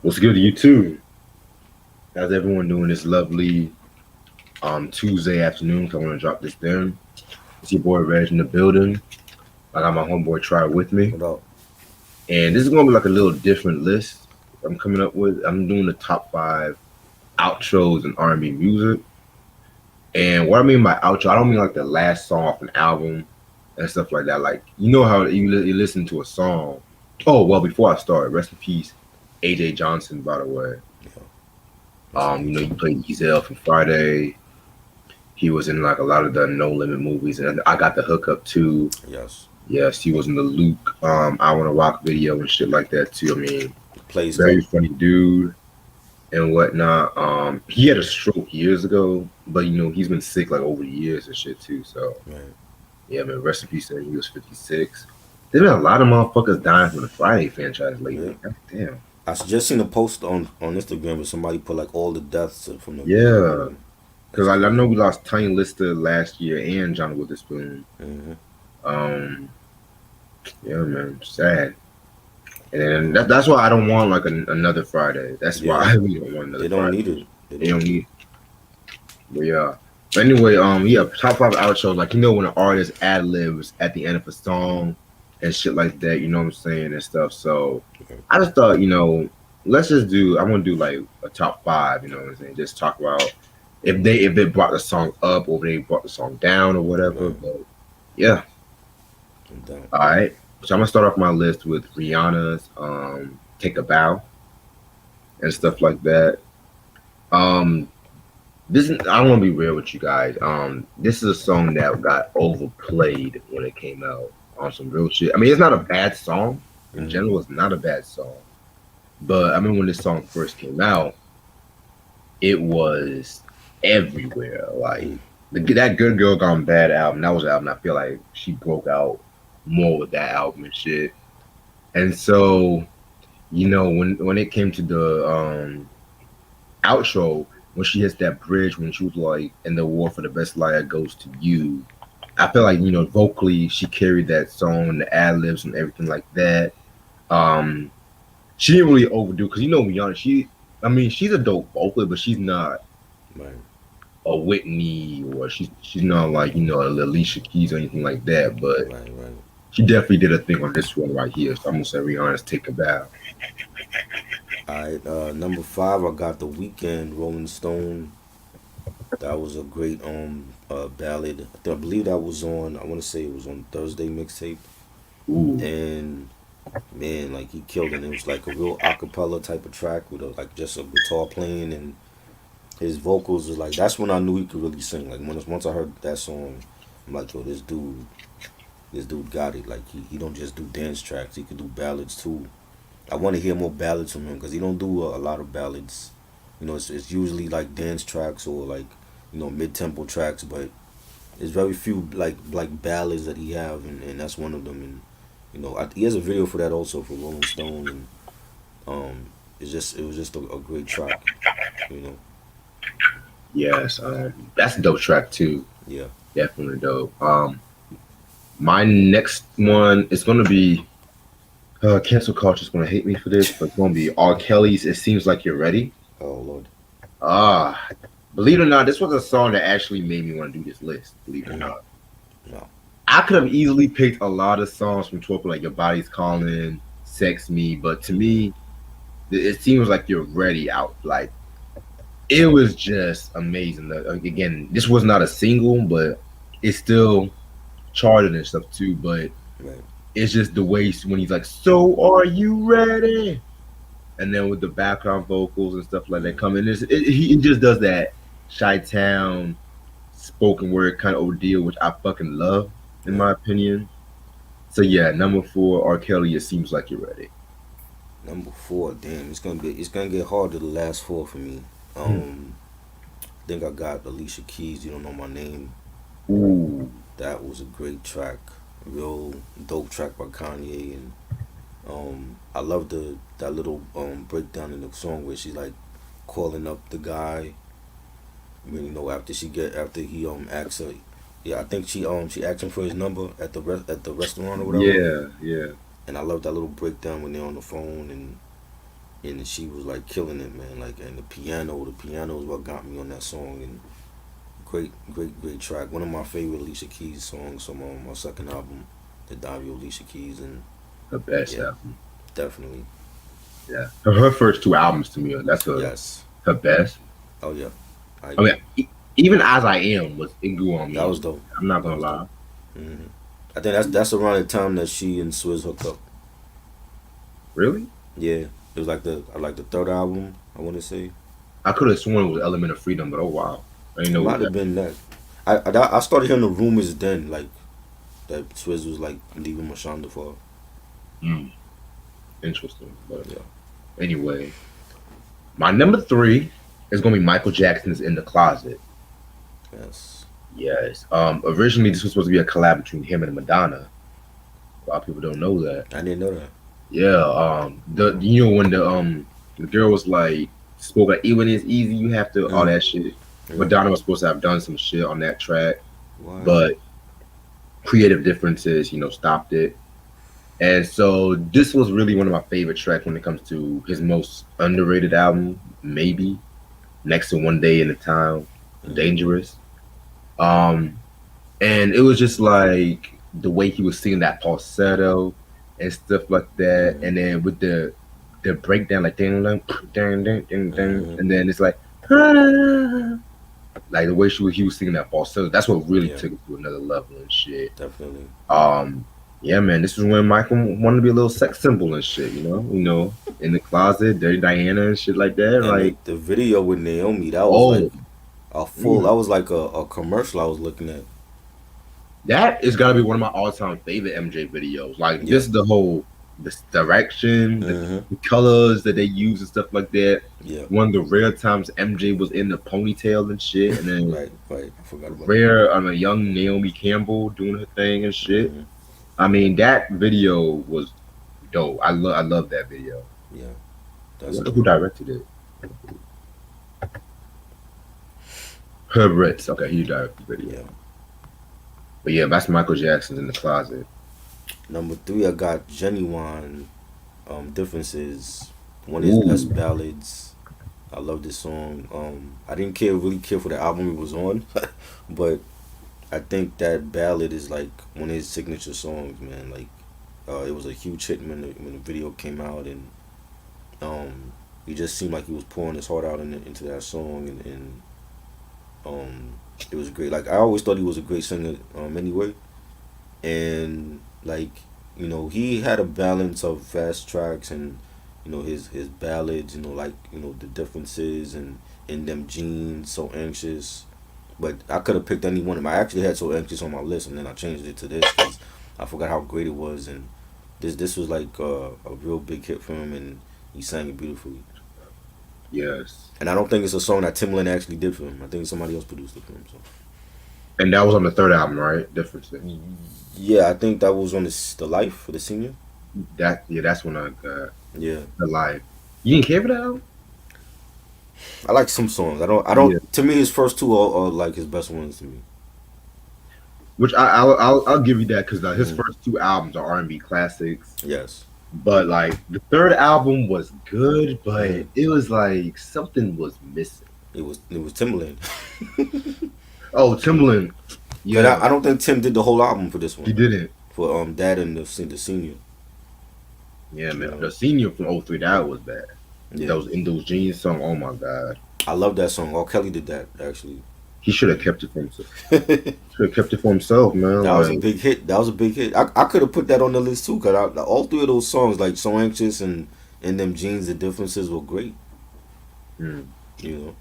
What's good to you too? How's everyone doing this lovely Tuesday afternoon? 'Cause I want to drop this down. It's your boy Reg in the building. I got my homeboy Try with me, What up? and this is gonna be like a little different list. I'm coming up with. I'm doing the top five outros in R&B music. And what I mean by outro, I don't mean like the last song off an album and stuff like that. Like you know how you listen to a song. Oh well, before I start, rest in peace, AJ Johnson. By the way, Yeah, rest in peace. you played Ezel from Friday. He was in like a lot of the No Limit movies, and I got the hookup too. Yes, Yes, he was in the Luke I Wanna Rock video and shit like that too. I mean, plays very good. funny dude and whatnot. He had a stroke years ago, but he's been sick like over the years and shit too. So Right. yeah, man, rest in peace. He was 56. There's been a lot of motherfuckers dying from the Friday franchise Yeah. lately. God damn. Just seen a post on Instagram where somebody put like all the deaths from the Yeah, because That's I crazy. know we lost Tiny Lister last year and John Witherspoon. hmm Um, yeah, man, sad. And then that's why I don't want like another Friday. That's why Yeah, I really don't want another they don't Friday. need it. They They don't don't need it. need. But yeah. But anyway, yeah, top five outros. Like when an artist ad libs at the end of a song and shit like that. You know what I'm saying and stuff. So Okay. I just thought, let's just do. I want to do like a top five. You know what I'm saying? Just talk about if they brought the song up or if they brought the song down or whatever. Right. But yeah, I'm down. all right. So I'm gonna start off my list with Rihanna's "Take a Bow" and stuff like that. Um, this is, I want to be real with you guys. This is a song that got overplayed when it came out on some real shit. I mean, it's not a bad song in hmm general. It's not a bad song, but I mean, when this song first came out, it was everywhere. Like mm that "Good Girl Gone Bad" album. That was the album I feel like she broke out more with that album and shit. And so, when it came to the outro, when she hits that bridge, when she was like, "And the award for the best liar goes to you." I feel like vocally she carried that song, the ad libs and everything like that. Um, she didn't really overdo because Rihanna. I mean, she's a dope vocalist, but she's not Right. a Whitney or she's not like a Alicia Keys or anything like that. But Right. Right. she definitely did a thing on this one right here. So I'm gonna say Rihanna's "Take a Bow." All right. Number five, I got the Weekend Rolling Stone. That was a great ballad. I believe that was on. I want to say it was on Thursday mixtape. Ooh, And man, like he killed it. It was like a real acapella type of track with like just a guitar playing, and his vocals was like that's when I knew he could really sing. Like once I heard that song, I'm like, yo, this dude got it. Like he don't just do dance tracks. He could do ballads too. I want to hear more ballads from him because he don't do a lot of ballads. It's usually like dance tracks or like mid tempo tracks, but there's very few like ballads that he have, and that's one of them. And he has a video for that also for Rolling Stone, and it was just a great track. You know, yes, that's a dope track too. yeah. Definitely dope. My next one is gonna be cancel culture's gonna hate me for this, but it's gonna be R. Kelly's "It Seems Like You're Ready." Oh Lord. Ah, believe it or not, this was a song that actually made me want to do this list. Believe it or Mm, not, no. I could have easily picked a lot of songs from Torpor, like "Your Body's Calling," "Sex Me," but to me, it seems like you're ready out. Like it was just amazing. Again, this was not a single, but it's still charted and stuff too. But Right. it's just the way when he's like, "So are you ready?" And then with the background vocals and stuff like that Mm, coming, he just does that Chi Town spoken word kind of ordeal, which I fucking love, in right. my opinion. So yeah, number four, R. Kelly. It seems like you're ready. Number four. Damn, it's gonna get harder the last four for me. Hmm. I think I got Alicia Keys. You don't know my name. Ooh, That was a great track. Real dope track by Kanye, and I love the that little breakdown in the song where she's like calling up the guy. After he asks her, yeah, I think she asked him for his number at the restaurant or whatever. yeah, yeah. And I love that little breakdown when they're on the phone, and and she was like killing it, man. Like, and the piano is what got me on that song. And great track. One of my favorite Alicia Keys songs from my second album, the Davio Alicia Keys, and Her best yeah, album. definitely. Yeah, her first two albums to me, that's Yes. her best. Oh yeah. I I agree. mean, even As I Am was it grew on That me. was dope. I'm not That gonna was dope. lie. hmm I think that's around the time that she and Swizz hooked up. Really, Yeah, it was like the third album. I want to say I could have sworn it was Element of Freedom, but oh wow, I didn't it know it was might have that. been that. I started hearing the rumors then, like that Swizz was like leaving Mashonda for her. Mm, interesting, but Yeah. anyway, my number three is gonna be Michael Jackson's "In the Closet." Yes. Yes. Originally this was supposed to be a collab between him and Madonna. A lot of people don't know that. I didn't know that. Yeah. The when the girl was like spoke like even it's easy, you have to all Mm. that shit. Yeah. Madonna was supposed to have done some shit on that track, What? but creative differences, stopped it. And so this was really one of my favorite tracks when it comes to his most underrated album, maybe next to One Day in a Time, Mm-hmm. Dangerous. Um, and it was just like the way he was singing that falsetto and stuff like that, Mm-hmm. and then with the breakdown like ding ding ding ding ding ding, Mm-hmm. and then it's like ah, like the way he was singing that falsetto. That's what really Yeah. took it to another level and shit. Definitely. Um, yeah, man, this was when Michael wanted to be a little sex symbol and shit. In the closet, Dirty Diana and shit like that. And Like, the video with Naomi, that was like oh, a full. mm, That was like a commercial I was looking at. that is gotta be one of my all-time favorite MJ videos. Like, Yeah. just the whole this direction, Mm-hmm. the colors that they use and stuff like that. Yeah. One of the rare times MJ was in the ponytail and shit, and then Right. Right. I forgot about that. rare on a young Naomi Campbell doing her thing and shit. Mm-hmm. I mean, that video was dope. I love that video. Yeah. I That's wonder who dope. directed it. Herb Ritz. Okay, he directed the video. Yeah. But yeah, that's Michael Jackson's In the Closet. Number three, I got Genuine Differences. One of his best Ooh, ballads. I love this song. I didn't really care for the album it was on, but I think that ballad is like one of his signature songs, man. Like, it was a huge hit when the video came out, and um, he just seemed like he was pouring his heart out into that song, and it was great. Like, I always thought he was a great singer, anyway, and like, he had a balance of fast tracks and his ballads, like the differences and in them jeans, so anxious. But I could have picked any one of them. I actually had so anxious on my list, and then I changed it to this because I forgot how great it was, and this was like a real big hit for him, and he sang it beautifully. yes. And I don't think it's a song that Timbaland actually did for him. I think somebody else produced it for him. So And that was on the third album, right? Differences. yeah, I think that was on the Life for the Senior. That's when I got Yeah, the live. You didn't care for that album? I like some songs. I don't. I Yeah. don't. To me, his first two are like his best ones to me. Which I'll give you that because his hmm first two albums are R&B classics. Yes. But like the third album was good, but hmm it was like something was missing. It was Timbaland. Oh, Timbaland. But Yeah, I don't think Tim did the whole album for this he one. didn't. For Dad and the Senior. Yeah, You man. know. The senior from '03, that was bad. Yeah. Those In Those Jeans song, oh my god. I love that song. R. Kelly did that actually. He should have kept it for himself. that Should have kept it for himself, man. was a Like, big hit. That was a big hit. I could have put that on the list too, cause all three of those songs, like "So Anxious" and "Them Jeans," the differences were great. hmm, You know.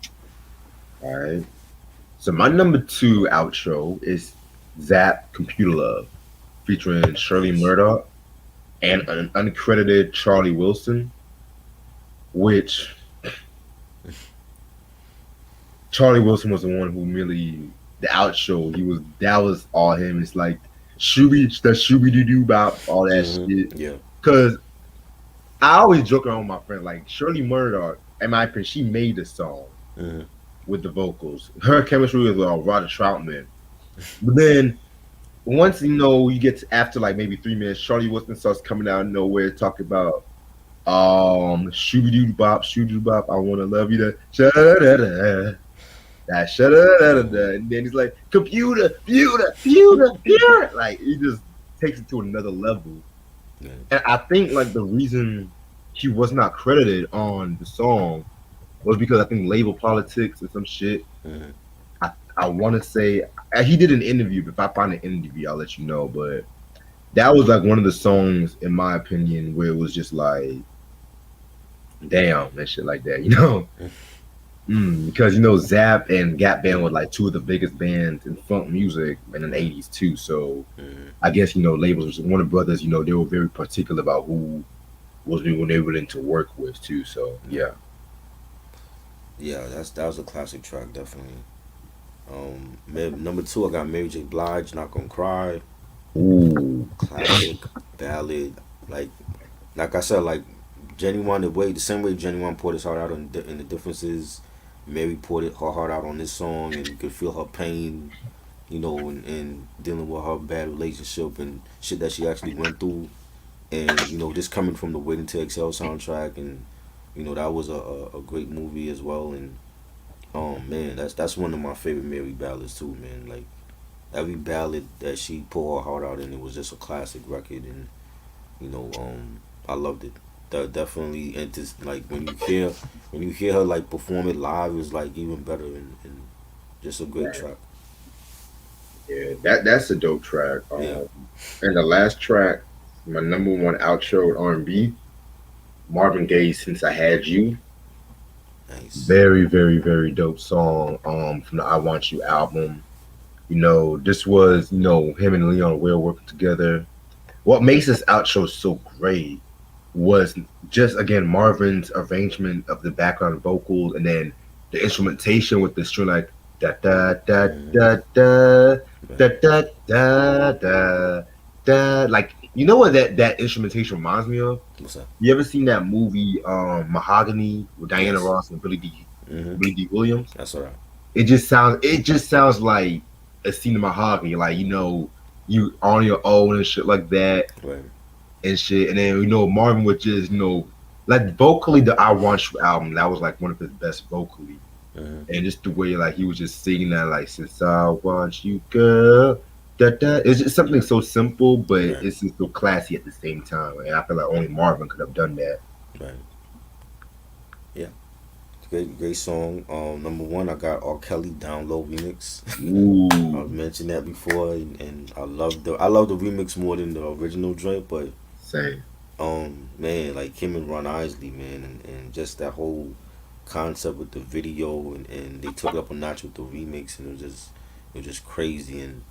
all right. So my number two outro is Zap Computer Love, featuring Shirley Yes. Murdoch and an uncredited Charlie Wilson, which Charlie Wilson was the one who really the outro. That was all him. It's like shooby doo doo bop, all that shit. Yeah. Cause I always joke around with my friend, like Shirley Murdoch, in my opinion, she made the song hmm with the vocals. Her chemistry with Roger Troutman. But then once you get to after like maybe 3 minutes, Charlie Wilson starts coming out of nowhere talking about Shooby doo bop, shooby doo bop. I wanna love you. That shut da that shut da. And then he's like, computer, computer, computer, computer. Like he just takes it to another level. Yeah. And I think like the reason he was not credited on the song was because I think label politics and some shit. Mm-hmm. I want to say he did an interview. If I find an interview, I'll let you know. But that was like one of the songs, in my opinion, where it was just like, damn, and shit like that, you know? Because you know, Zap and Gap Band were like two of the biggest bands in funk music in the '80s too. So Mm-hmm. I guess you know, labels, Warner Brothers, you know, they were very particular about who was when they were willing to work with too. So yeah. Yeah, that was a classic track, definitely. Number two, I got Mary J. Blige, "Not Gonna Cry," Ooh, classic ballad. Like like I said, like Genuine, the same way Genuine poured his heart out in the differences, Mary poured her heart out on this song, and you could feel her pain, you know, and dealing with her bad relationship and shit that she actually went through, and you know, just coming from the Waiting to Exhale soundtrack, and you know, that was a great movie as well, and man, that's one of my favorite Mary ballads too, man. Like every ballad that she poured her heart out in, it was just a classic record, and you know, I loved it. That definitely, and just like when you hear her like perform it live, it's like even better, and just a great right. track. Yeah, that's a dope track. Yeah, And the last track, my number one outro R&B, Marvin Gaye, "Since I Had You." nice. Very, very, very dope song. From the "I Want You" album. You know, this was him and Leon Will working together. What makes this outro so great was just again Marvin's arrangement of the background vocals and then the instrumentation with the string like da da da Mm-hmm. da da Right. da da da da da. Like you know what that instrumentation reminds me of? What's up? You ever seen that movie Mahogany with Diana Yes. Ross and Mm-hmm. Billy D. Williams? That's alright. It just sounds like a scene of Mahogany, like you on your own and shit like that Right. and shit. And then Marvin would just like vocally the "I Want You" album that was like one of his best vocally, Mm-hmm. and just the way like he was just singing that like "Since I Want You, girl." That it's just something so simple, but Right. it's just so classy at the same time. And I feel like only Marvin could have done that. Right. Yeah. Great song. Number one, I got R. Kelly "Down Low" remix. I've Ooh, mentioned that before, and I love the remix more than the original joint, but same. man, like him and Ron Isley, man, and just that whole concept with the video, and they took it up a notch with the remix, and it was just crazy, and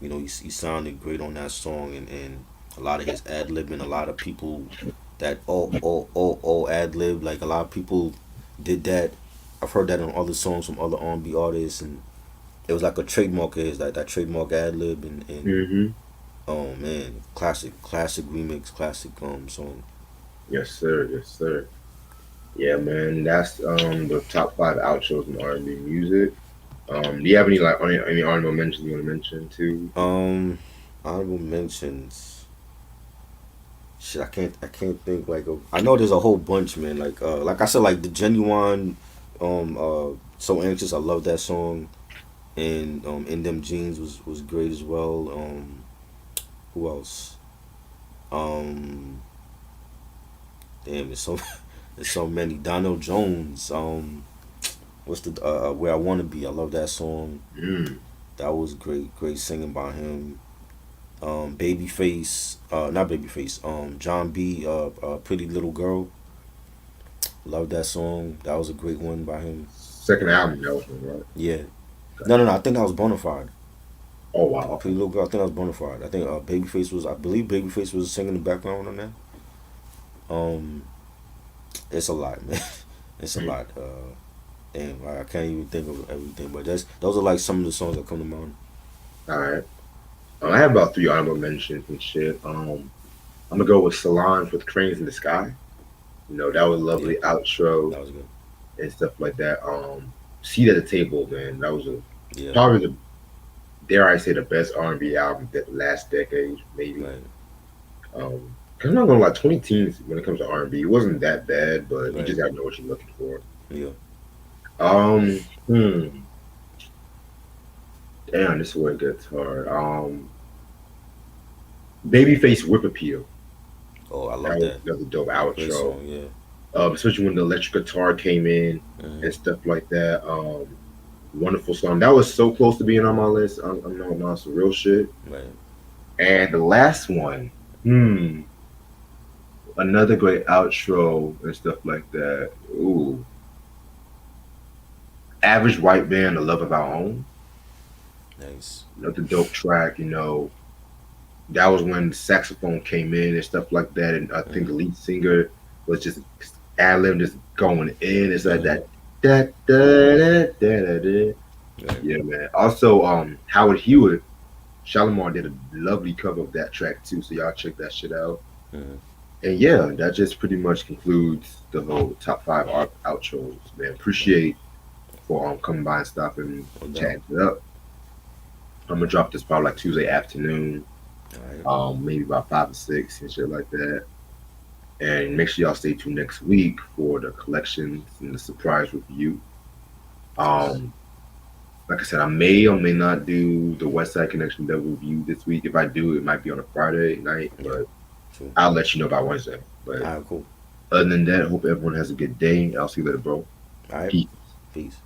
you know he sounded great on that song, and a lot of his ad lib, and a lot of people that all ad lib, like a lot of people did that. I've heard that on other songs from other R&B artists, and it was like a trademark of his, like that trademark ad lib, and Hmm. oh man, classic remix, classic song. Yes, sir. Yes, sir. Yeah, man. That's the top five outros in R&B music. Do you have any like any honorable mentions you want to mention too? Um, Honorable mentions. Shit, I can't think like I know there's a whole bunch, man. Like I said, like the Genuine, so anxious. I love that song, and in them jeans was great as well. Who else? Um, damn, there's so many. Donald Jones. What's the Where I Wanna Be? I love that song. Mm, That was great singing by him. Babyface, not Babyface, John B, Pretty Little Girl. Love that song. That was a great one by him. second album that was one, right? Yeah. Okay. No, I think that was Bonafide. Oh wow. Pretty Okay. Little Girl. I think that was Bonafide. I think I believe Babyface was singing in the background on that. Um, it's a lot, man. It's a Mm, lot. Damn, I can't even think of everything, but those are like some of the songs that come to mind. all right. I have about three honorable mentions and shit. I'm gonna go with Solange with "Cranes in the Sky." That was a Yeah, lovely outro that was good. and stuff like that. "Seat at the Table," man. That was Yeah, probably the dare I say the best R&B album that last decade, maybe. right. Cause I'm not gonna lie, 2010s when it comes to R&B, it wasn't that bad, but you Right. just gotta know what you're looking for. Yeah. Um, hmm, damn, this is where it gets hard. Babyface Whip Appeal. Oh, I That love was that. another dope Great outro. song. Yeah. Especially when the electric guitar came in Hmm. and stuff like that. Wonderful song. That was so close to being on my list. I'm not on some real shit. Right. And the last one, hmm, another great outro and stuff like that. Ooh, Average White Band, The Love of Our Own. Nice. Another dope track. That was when the saxophone came in and stuff like that. And I think the Hmm. lead singer was just ad lib just going in. It's like Hmm. that. Da, da, da, da, da, da. Right. Yeah, man. Also, Howard Hewitt, Shalimar did a lovely cover of that track too. So y'all check that shit out. Hmm. And yeah, that just pretty much concludes the whole top five outros. Man, Right. appreciate for coming by and stopping No and doubt. chatting it up. I'm gonna drop this probably like Tuesday afternoon, All right. maybe about 5 or 6 and shit like that. And make sure y'all stay tuned next week for the collections and the surprise review. Yes. Um, like I said, I may or may not do the West Side Connection double review this week. If I do, it might be on a Friday night, Yeah. but True. I'll let you know by Wednesday. But All right. Cool. other than that, hope everyone has a good day. I'll see you later, bro. All right. Peace. Peace.